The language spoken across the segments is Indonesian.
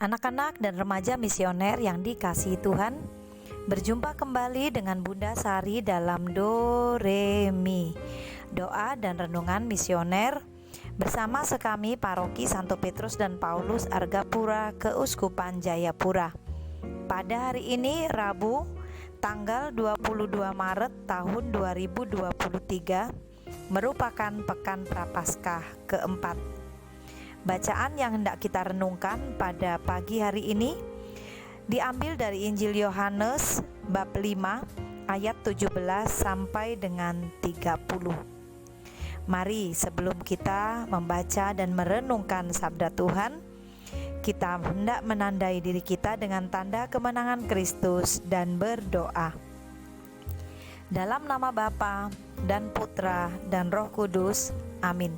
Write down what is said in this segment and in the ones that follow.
Anak-anak dan remaja misioner yang dikasihi Tuhan, berjumpa kembali dengan Bunda Sari dalam Do Re Mi, doa dan renungan misioner bersama sekami Paroki Santo Petrus dan Paulus Argapura Keuskupan Jayapura. Pada hari ini Rabu, tanggal 22 Maret tahun 2023, merupakan Pekan Prapaskah keempat. Bacaan yang hendak kita renungkan pada pagi hari ini diambil dari Injil Yohanes bab 5 ayat 17 sampai dengan 30. Mari sebelum kita membaca dan merenungkan sabda Tuhan, kita hendak menandai diri kita dengan tanda kemenangan Kristus dan berdoa. Dalam nama Bapa dan Putra dan Roh Kudus, amin.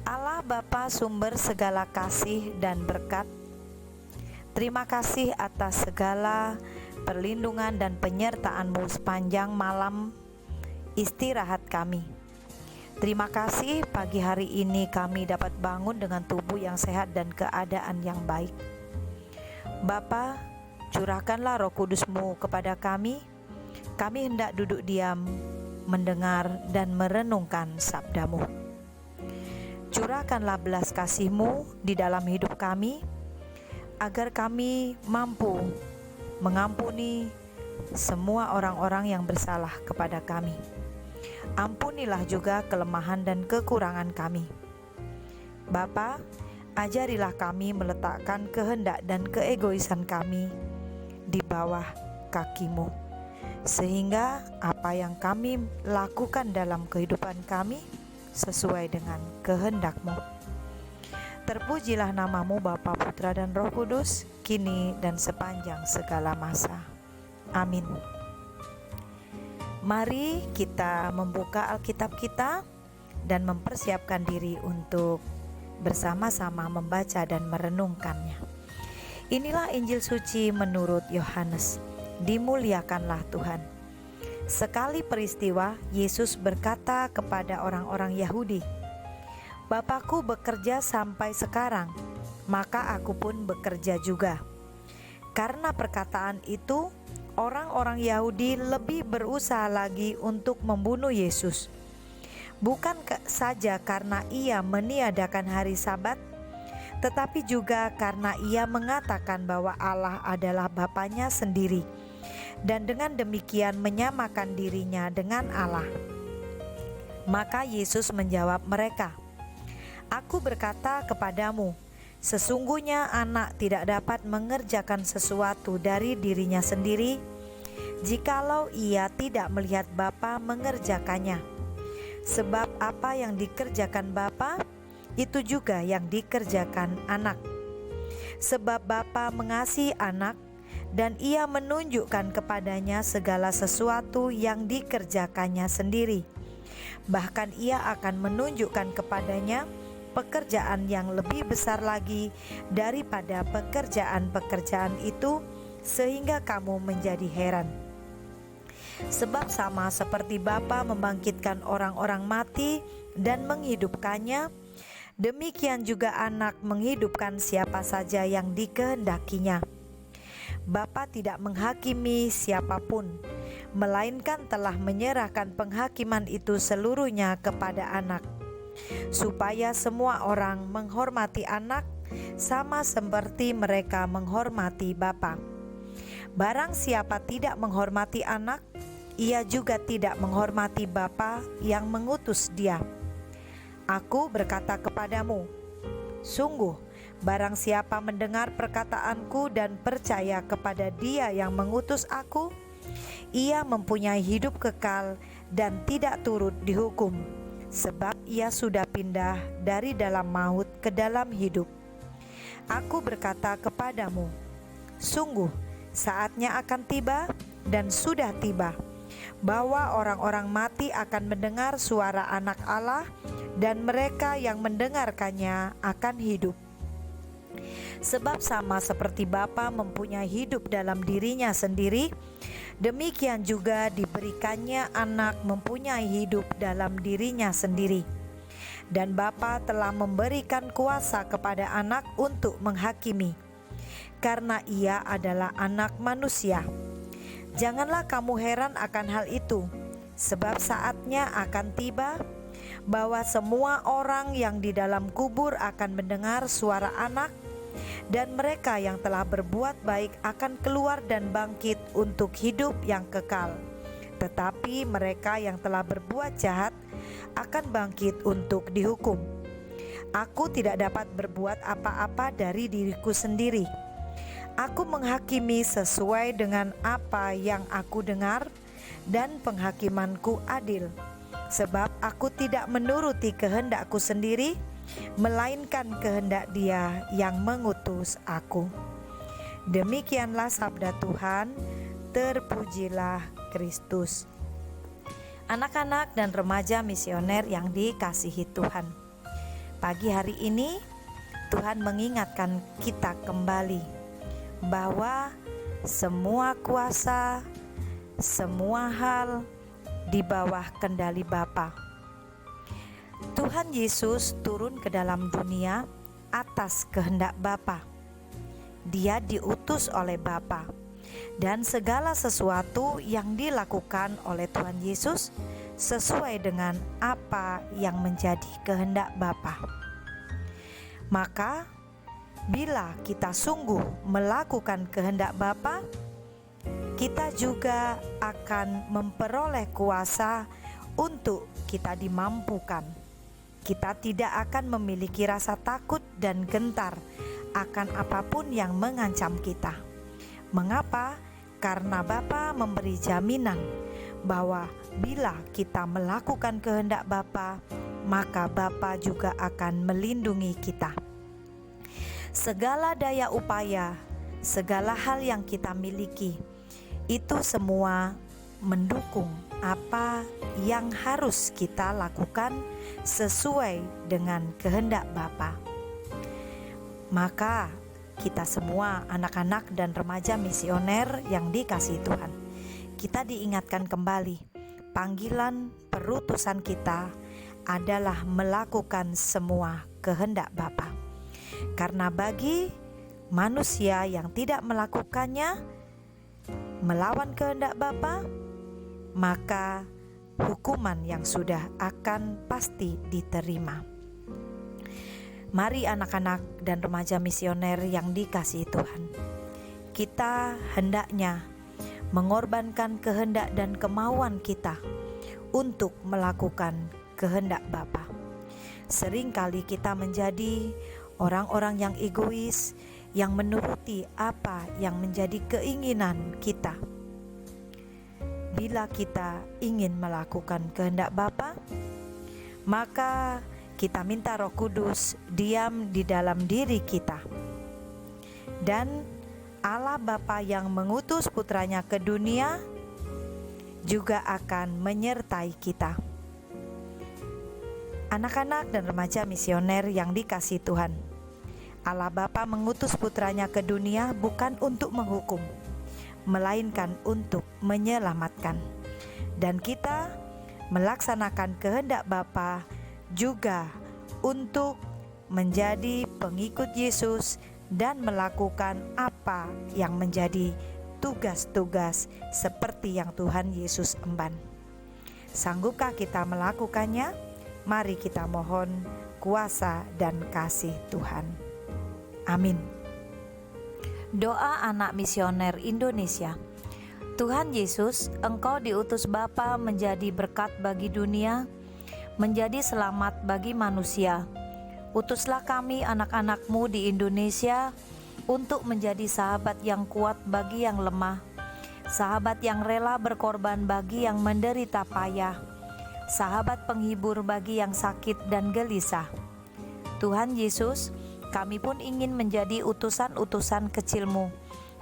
Allah Bapa sumber segala kasih dan berkat, terima kasih atas segala perlindungan dan penyertaan-Mu sepanjang malam istirahat kami. Terima kasih pagi hari ini kami dapat bangun dengan tubuh yang sehat dan keadaan yang baik. Bapa, curahkanlah Roh Kudus-Mu kepada kami. Kami hendak duduk diam, mendengar dan merenungkan sabda-Mu. Curahkanlah belas kasih-Mu di dalam hidup kami, agar kami mampu mengampuni semua orang-orang yang bersalah kepada kami. Ampunilah juga kelemahan dan kekurangan kami. Bapa, ajarilah kami meletakkan kehendak dan keegoisan kami di bawah kaki-Mu, sehingga apa yang kami lakukan dalam kehidupan kami sesuai dengan kehendak-Mu. Terpujilah nama-Mu Bapa, Putra dan Roh Kudus, kini dan sepanjang segala masa. Amin. Mari kita membuka Alkitab kita dan mempersiapkan diri untuk bersama-sama membaca dan merenungkannya. Inilah Injil suci menurut Yohanes. Dimuliakanlah Tuhan. Sekali peristiwa, Yesus berkata kepada orang-orang Yahudi, "Bapakku bekerja sampai sekarang, maka aku pun bekerja juga." Karena perkataan itu, orang-orang Yahudi lebih berusaha lagi untuk membunuh Yesus. Bukan saja karena ia meniadakan hari Sabat, tetapi juga karena ia mengatakan bahwa Allah adalah Bapanya sendiri, dan dengan demikian menyamakan dirinya dengan Allah. Maka Yesus menjawab mereka, "Aku berkata kepadamu, sesungguhnya anak tidak dapat mengerjakan sesuatu dari dirinya sendiri, jikalau ia tidak melihat Bapa mengerjakannya. Sebab apa yang dikerjakan Bapa, itu juga yang dikerjakan anak. Sebab Bapa mengasihi anak, dan ia menunjukkan kepadanya segala sesuatu yang dikerjakannya sendiri. Bahkan ia akan menunjukkan kepadanya pekerjaan yang lebih besar lagi daripada pekerjaan-pekerjaan itu, sehingga kamu menjadi heran. Sebab sama seperti Bapa membangkitkan orang-orang mati dan menghidupkannya, demikian juga anak menghidupkan siapa saja yang dikehendakinya. Bapa tidak menghakimi siapapun, melainkan telah menyerahkan penghakiman itu seluruhnya kepada anak, supaya semua orang menghormati anak sama seperti mereka menghormati Bapa. Barang siapa tidak menghormati anak, ia juga tidak menghormati Bapa yang mengutus dia. Aku berkata kepadamu, sungguh, barang siapa mendengar perkataanku dan percaya kepada Dia yang mengutus aku, ia mempunyai hidup kekal dan tidak turut dihukum, sebab ia sudah pindah dari dalam maut ke dalam hidup. Aku berkata kepadamu, sungguh, saatnya akan tiba dan sudah tiba, bahwa orang-orang mati akan mendengar suara Anak Allah, dan mereka yang mendengarkannya akan hidup. Sebab sama seperti Bapa mempunyai hidup dalam dirinya sendiri, demikian juga diberikannya anak mempunyai hidup dalam dirinya sendiri. Dan Bapa telah memberikan kuasa kepada anak untuk menghakimi, karena ia adalah anak manusia. Janganlah kamu heran akan hal itu, sebab saatnya akan tiba bahwa semua orang yang di dalam kubur akan mendengar suara anak, dan mereka yang telah berbuat baik akan keluar dan bangkit untuk hidup yang kekal. Tetapi mereka yang telah berbuat jahat akan bangkit untuk dihukum. Aku tidak dapat berbuat apa-apa dari diriku sendiri. Aku menghakimi sesuai dengan apa yang aku dengar, dan penghakimanku adil. Sebab aku tidak menuruti kehendakku sendiri, melainkan kehendak Dia yang mengutus aku. Demikianlah sabda Tuhan, terpujilah Kristus. Anak-anak dan remaja misioner yang dikasihi Tuhan, pagi hari ini Tuhan mengingatkan kita kembali bahwa semua kuasa, semua hal di bawah kendali Bapa. Tuhan Yesus turun ke dalam dunia atas kehendak Bapa. Dia diutus oleh Bapa, dan segala sesuatu yang dilakukan oleh Tuhan Yesus sesuai dengan apa yang menjadi kehendak Bapa. Maka bila kita sungguh melakukan kehendak Bapa, kita juga akan memperoleh kuasa untuk kita dimampukan. Kita tidak akan memiliki rasa takut dan gentar akan apapun yang mengancam kita. Mengapa? Karena Bapa memberi jaminan bahwa bila kita melakukan kehendak Bapa, maka Bapa juga akan melindungi kita. Segala daya upaya, segala hal yang kita miliki, itu semua mendukung apa yang harus kita lakukan sesuai dengan kehendak Bapa. Maka kita semua anak-anak dan remaja misioner yang dikasihi Tuhan, kita diingatkan kembali, panggilan perutusan kita adalah melakukan semua kehendak Bapa. Karena bagi manusia yang tidak melakukannya, melawan kehendak Bapa, maka hukuman yang sudah akan pasti diterima. Mari anak-anak dan remaja misioner yang dikasihi Tuhan, kita hendaknya mengorbankan kehendak dan kemauan kita untuk melakukan kehendak Bapa. Seringkali kita menjadi orang-orang yang egois, yang menuruti apa yang menjadi keinginan kita. Bila kita ingin melakukan kehendak Bapa, maka kita minta Roh Kudus diam di dalam diri kita. Dan Allah Bapa yang mengutus putranya ke dunia juga akan menyertai kita. Anak-anak dan remaja misioner yang dikasihi Tuhan, Allah Bapa mengutus putranya ke dunia bukan untuk menghukum, melainkan untuk menyelamatkan. Dan kita melaksanakan kehendak Bapa juga untuk menjadi pengikut Yesus dan melakukan apa yang menjadi tugas-tugas seperti yang Tuhan Yesus emban. Sanggupkah kita melakukannya? Mari kita mohon kuasa dan kasih Tuhan. Amin. Doa anak misioner Indonesia. Tuhan Yesus, Engkau diutus Bapa menjadi berkat bagi dunia, menjadi selamat bagi manusia. Utuslah kami anak-anak-Mu di Indonesia untuk menjadi sahabat yang kuat bagi yang lemah, sahabat yang rela berkorban bagi yang menderita payah, sahabat penghibur bagi yang sakit dan gelisah. Tuhan Yesus, kami pun ingin menjadi utusan-utusan kecil-Mu,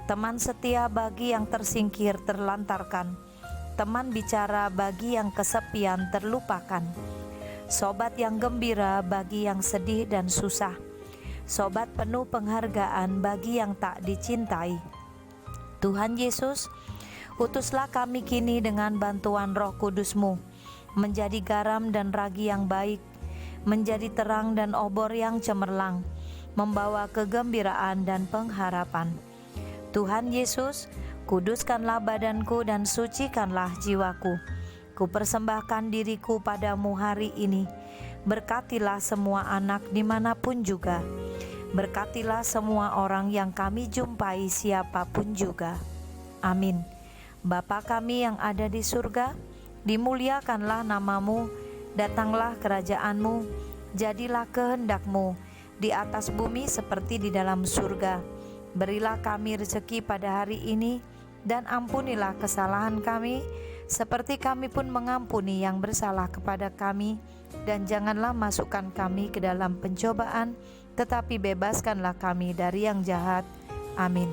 teman setia bagi yang tersingkir terlantarkan, teman bicara bagi yang kesepian terlupakan, sobat yang gembira bagi yang sedih dan susah, sobat penuh penghargaan bagi yang tak dicintai. Tuhan Yesus, utuslah kami kini dengan bantuan Roh Kudus-Mu, menjadi garam dan ragi yang baik, menjadi terang dan obor yang cemerlang, membawa kegembiraan dan pengharapan. Tuhan Yesus, kuduskanlah badanku dan sucikanlah jiwaku. Kupersembahkan diriku padamu hari ini. Berkatilah semua anak dimanapun juga. Berkatilah semua orang yang kami jumpai siapapun juga. Amin. Bapa kami yang ada di surga, dimuliakanlah namamu, datanglah kerajaanmu, jadilah kehendakmu di atas bumi seperti di dalam surga. Berilah kami rezeki pada hari ini, dan ampunilah kesalahan kami, seperti kami pun mengampuni yang bersalah kepada kami. Dan janganlah masukkan kami ke dalam pencobaan, tetapi bebaskanlah kami dari yang jahat. Amin.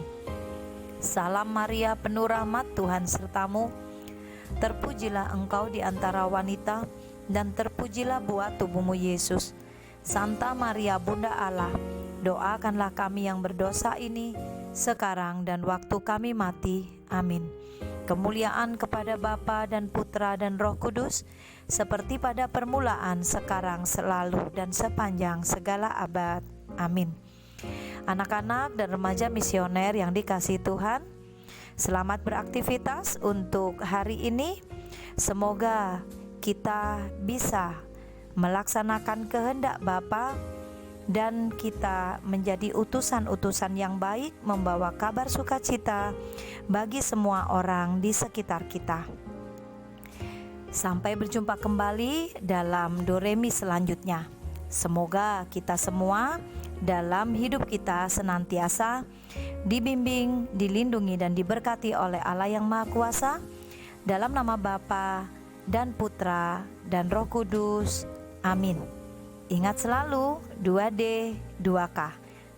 Salam Maria, penuh rahmat, Tuhan sertamu. Terpujilah engkau di antara wanita, dan terpujilah buah tubuhmu Yesus. Santa Maria, Bunda Allah, doakanlah kami yang berdosa ini, sekarang dan waktu kami mati. Amin. Kemuliaan kepada Bapa dan Putra dan Roh Kudus, seperti pada permulaan, sekarang, selalu, dan sepanjang segala abad. Amin. Anak-anak dan remaja misioner yang dikasihi Tuhan, selamat beraktivitas untuk hari ini. Semoga kita bisa melaksanakan kehendak Bapa dan kita menjadi utusan-utusan yang baik, membawa kabar sukacita bagi semua orang di sekitar kita. Sampai berjumpa kembali dalam Doremi selanjutnya. Semoga kita semua dalam hidup kita senantiasa dibimbing, dilindungi, dan diberkati oleh Allah yang Maha Kuasa, dalam nama Bapa dan Putra dan Roh Kudus. Amin. Ingat selalu 2D, 2K.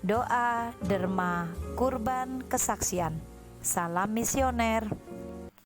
Doa, derma, kurban, kesaksian. Salam misioner.